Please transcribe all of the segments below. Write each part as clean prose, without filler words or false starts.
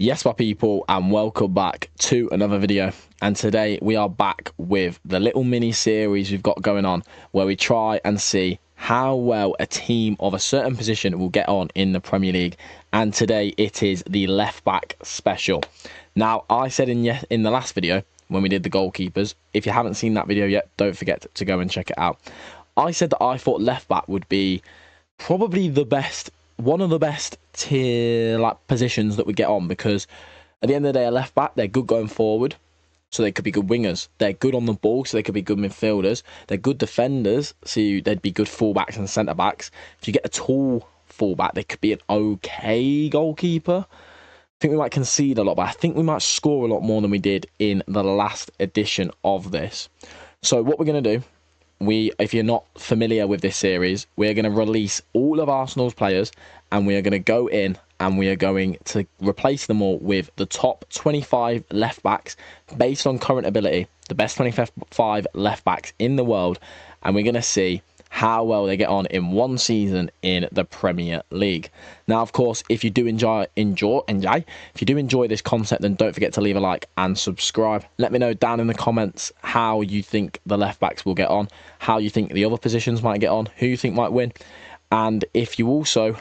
Yes, my people, and welcome back to another video. And today we are back with the little mini series we've got going on where we try and see how well a team of a certain position will get on in the Premier League. And today it is the left back special. Now, I said in the last video when we did the goalkeepers, if you haven't seen that video yet, don't forget to go and check it out. I said that I thought left back would be probably the best, one of the best tier positions that we get on, because at the end of the day, a left back, they're good going forward, so they could be good wingers. They're good on the ball, so they could be good midfielders. They're good defenders, so they'd be good fullbacks and centre backs. If you get a tall fullback, they could be an okay goalkeeper. I think we might concede a lot, but I think we might score a lot more than we did in the last edition of this. So what we're going to do, if you're not familiar with this series, we're going to release all of Arsenal's players and we are going to go in and we are going to replace them all with the top 25 left backs based on current ability, the best 25 left backs in the world, and we're going to see how well they get on in one season in the Premier League. Now, of course, if you do enjoy this concept, then don't forget to leave a like and subscribe. Let me know down in the comments how you think the left backs will get on, how you think the other positions might get on, who you think might win, and if you also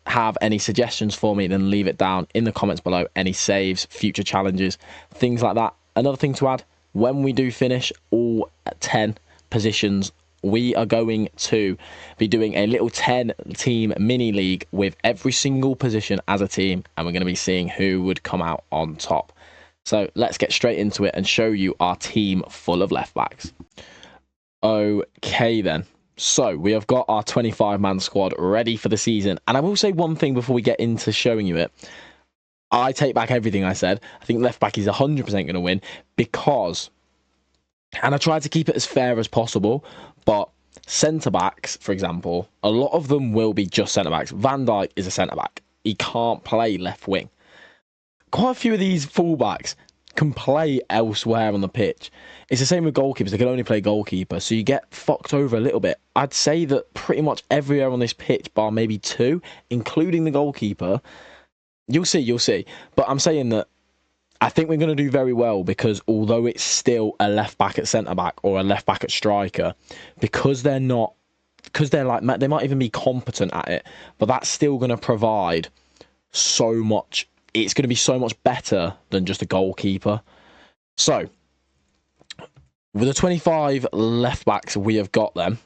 have any suggestions for me, then leave it down in the comments below. Any saves, future challenges, things like that. Another thing to add, when we do finish all 10 positions, we are going to be doing a little 10-team mini league with every single position as a team, and we're going to be seeing who would come out on top. So let's get straight into it and show you our team full of left backs. Okay then, so we have got our 25-man squad ready for the season, and I will say one thing before we get into showing you it. I take back everything I said. I think left back is 100% going to win, because, and I tried to keep it as fair as possible, but centre-backs, for example, a lot of them will be just centre-backs. Van Dijk is a centre-back. He can't play left wing. Quite a few of these full-backs can play elsewhere on the pitch. It's the same with goalkeepers. They can only play goalkeeper, so you get fucked over a little bit. I'd say that pretty much everywhere on this pitch, bar maybe two, including the goalkeeper, you'll see. But I'm saying that I think we're going to do very well, because although it's still a left back at centre back or a left back at striker, because they might even be competent at it, but that's still going to provide so much. It's going to be so much better than just a goalkeeper. So with the 25 left backs we have got, them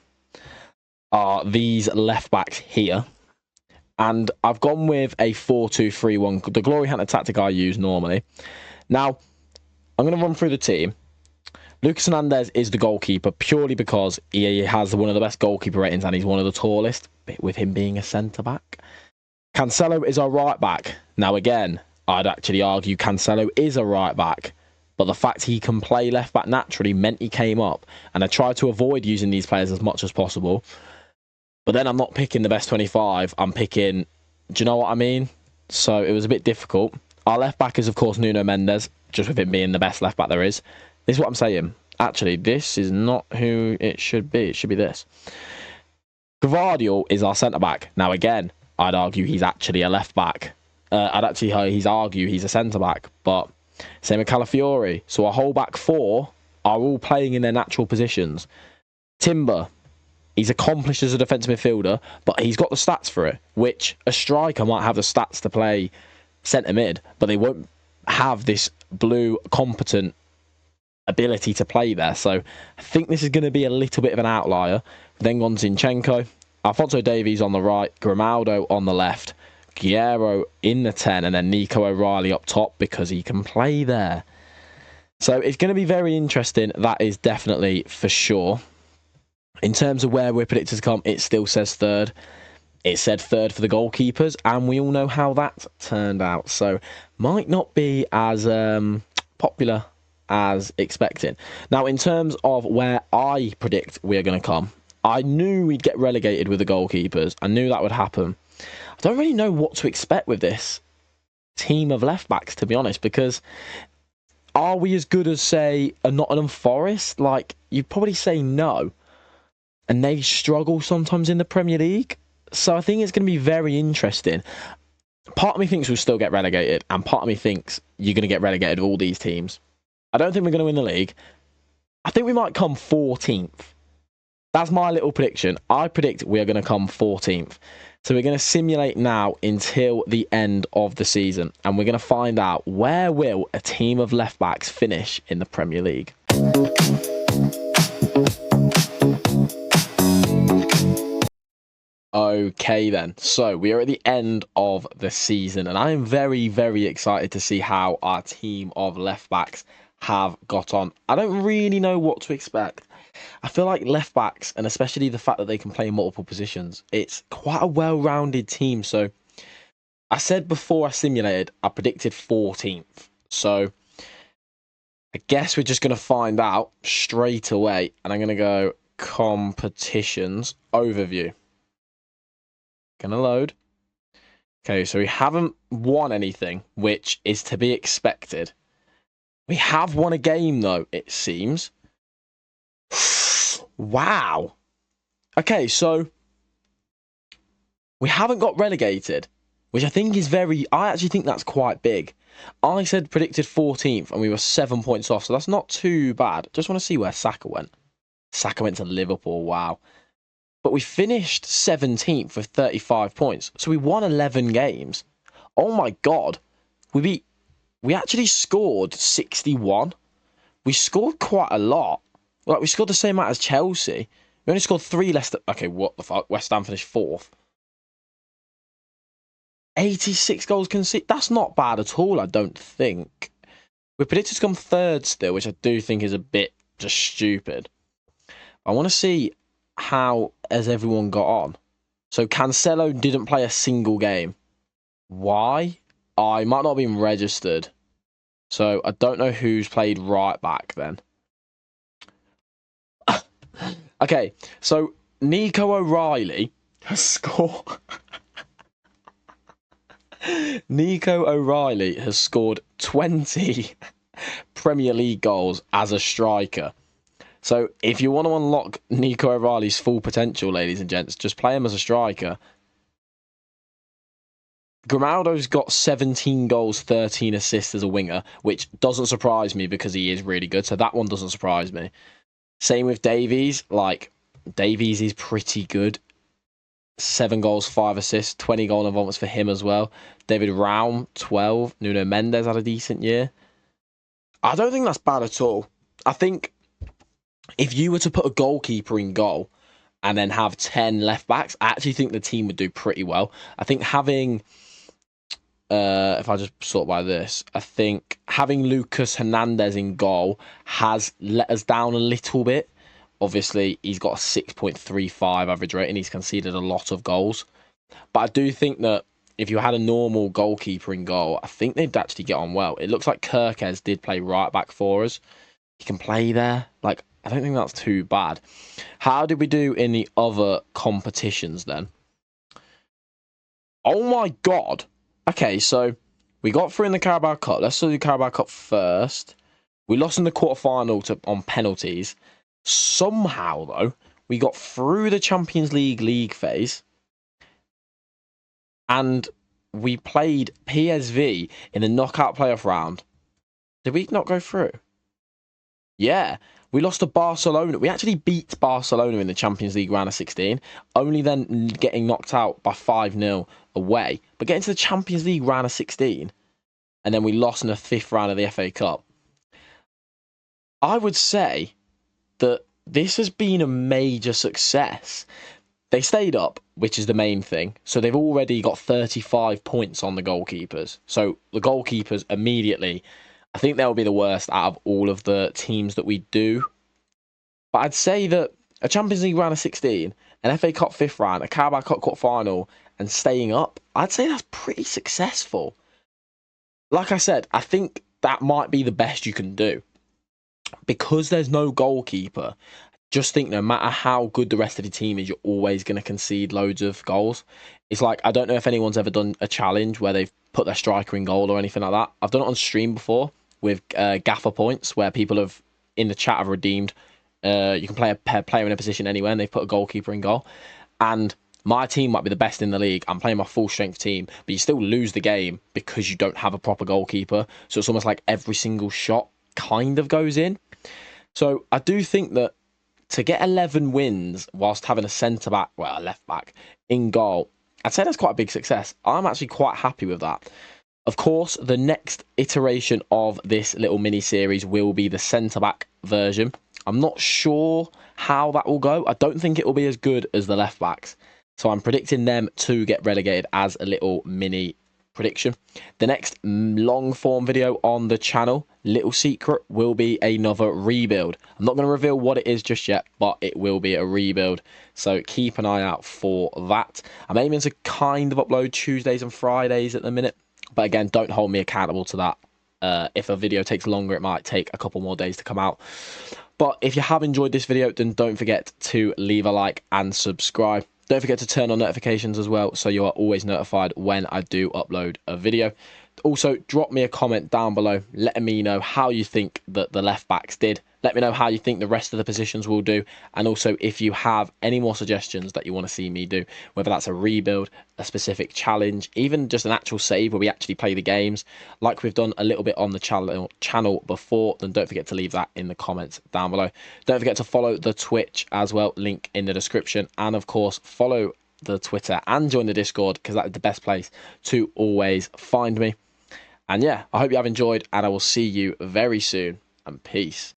are these left backs here. And I've gone with a 4-2-3-1, the Glory Hunter tactic I use normally. Now, I'm going to run through the team. Lucas Hernandez is the goalkeeper, purely because he has one of the best goalkeeper ratings and he's one of the tallest, with him being a centre-back. Cancelo is our right back. Now, again, I'd actually argue Cancelo is a right back, but the fact he can play left back naturally meant he came up, and I tried to avoid using these players as much as possible. But then I'm not picking the best 25. I'm picking, do you know what I mean? So it was a bit difficult. Our left back is, of course, Nuno Mendes, just with him being the best left back there is. This is what I'm saying. Actually, this is not who it should be. It should be this. Gvardiol is our centre-back. Now, again, I'd argue he's actually a left back. He's argue he's a centre-back. But same with Calafiori. So our whole back four are all playing in their natural positions. Timber, he's accomplished as a defensive midfielder, but he's got the stats for it, which a striker might have the stats to play centre mid, but they won't have this blue competent ability to play there. So I think this is going to be a little bit of an outlier. Then gone Zinchenko, Alphonso Davies on the right, Grimaldo on the left, Guerrero in the 10, and then Nico O'Reilly up top because he can play there. So it's going to be very interesting. That is definitely for sure. In terms of where we're predicted to come, it still says third. It said third for the goalkeepers, and we all know how that turned out. So might not be as popular as expected. Now, in terms of where I predict we're going to come, I knew we'd get relegated with the goalkeepers. I knew that would happen. I don't really know what to expect with this team of left-backs, to be honest, because are we as good as, say, a Nottingham Forest? Like, you'd probably say no. And they struggle sometimes in the Premier League. So I think it's going to be very interesting. part of me thinks we'll still get relegated, and part of me thinks you're going to get relegated with all these teams. I don't think we're going to win the league. I think we might come 14th. That's my little prediction. I predict we are going to come 14th. So we're going to simulate now until the end of the season, and we're going to find out where will a team of left backs finish in the Premier League. Okay then, so we are at the end of the season, and I am very, very excited to see how our team of left backs have got on. I don't really know what to expect. I feel like left backs, and especially the fact that they can play in multiple positions, it's quite a well-rounded team. So I said before I simulated, I predicted 14th. So I guess we're just going to find out straight away. And I'm going to go competitions overview. Going to load. Okay, so we haven't won anything, which is to be expected. We have won a game, though, it seems. Wow. Okay, so we haven't got relegated, which I think is I actually think that's quite big. I said predicted 14th, and we were 7 points off, so that's not too bad. Just want to see where Saka went. Saka went to Liverpool, wow. But we finished 17th with 35 points, so we won 11 games. Oh my God. We actually scored 61. We scored quite a lot. Like, we scored the same amount as Chelsea. We only scored 3 less. Okay, what the fuck? West Ham finished 4th. 86 goals conceded. That's not bad at all, I don't think. We're predicted to come 3rd still, which I do think is a bit just stupid. I want to see how has everyone got on. So Cancelo didn't play a single game. Why? I might not have been registered. So I don't know who's played right back then. Okay, so Nico O'Reilly has scored. Nico O'Reilly has scored 20 Premier League goals as a striker. So if you want to unlock Nico O'Reilly's full potential, ladies and gents, just play him as a striker. Grimaldo's got 17 goals, 13 assists as a winger, which doesn't surprise me because he is really good. So that one doesn't surprise me. Same with Davies. Like, Davies is pretty good. 7 goals, 5 assists, 20 goal involvements for him as well. David Raum, 12. Nuno Mendes had a decent year. I don't think that's bad at all. I think if you were to put a goalkeeper in goal and then have 10 left backs, I actually think the team would do pretty well. I think having, if I just sort by this, I think having Lucas Hernandez in goal has let us down a little bit. Obviously, he's got a 6.35 average rate and he's conceded a lot of goals. But I do think that if you had a normal goalkeeper in goal, I think they'd actually get on well. It looks like Kirkes did play right back for us. He can play there. Like, I don't think that's too bad. How did we do in the other competitions then? Oh my God. Okay, so we got through in the Carabao Cup. Let's do the Carabao Cup first. We lost in the quarterfinal on penalties. Somehow, though, we got through the Champions League phase. And we played PSV in the knockout playoff round. Did we not go through? Yeah. We lost to Barcelona. We actually beat Barcelona in the Champions League round of 16, only then getting knocked out by 5-0 away. But getting to the Champions League round of 16, and then we lost in the 5th round of the FA Cup. I would say that this has been a major success. They stayed up, which is the main thing. So they've already got 35 points on the goalkeepers. So the goalkeepers immediately, I think they'll be the worst out of all of the teams that we do. But I'd say that a Champions League round of 16, an FA Cup 5th round, a Carabao Cup quarter-final, and staying up, I'd say that's pretty successful. Like I said, I think that might be the best you can do. Because there's no goalkeeper, just think no matter how good the rest of the team is, you're always going to concede loads of goals. It's like, I don't know if anyone's ever done a challenge where they've put their striker in goal or anything like that. I've done it on stream before with gaffer points where people have, in the chat, have redeemed. You can play a player in a position anywhere and they've put a goalkeeper in goal. And My team might be the best in the league. I'm playing my full strength team, but you still lose the game because you don't have a proper goalkeeper. So it's almost like every single shot kind of goes in. So I do think that to get 11 wins whilst having a centre-back, well, a left-back, in goal, I'd say that's quite a big success. I'm actually quite happy with that. Of course, the next iteration of this little mini-series will be the centre-back version. I'm not sure how that will go. I don't think it will be as good as the left-backs. So I'm predicting them to get relegated as a little mini prediction. The next long form video on the channel, little secret, will be another rebuild. I'm not going to reveal what it is just yet, but it will be a rebuild. So keep an eye out for that. I'm aiming to kind of upload Tuesdays and Fridays at the minute. But again, don't hold me accountable to that. If a video takes longer, it might take a couple more days to come out. But if you have enjoyed this video, then don't forget to leave a like and subscribe. Don't forget to turn on notifications as well, so you are always notified when I do upload a video. Also, drop me a comment down below, letting me know how you think that the left backs did. Let me know how you think the rest of the positions will do. And also, if you have any more suggestions that you want to see me do, whether that's a rebuild, a specific challenge, even just an actual save where we actually play the games, like we've done a little bit on the channel before, then don't forget to leave that in the comments down below. Don't forget to follow the Twitch as well, link in the description. And of course, follow the Twitter and join the Discord, because that is the best place to always find me. And yeah, I hope you have enjoyed, and I will see you very soon, and peace.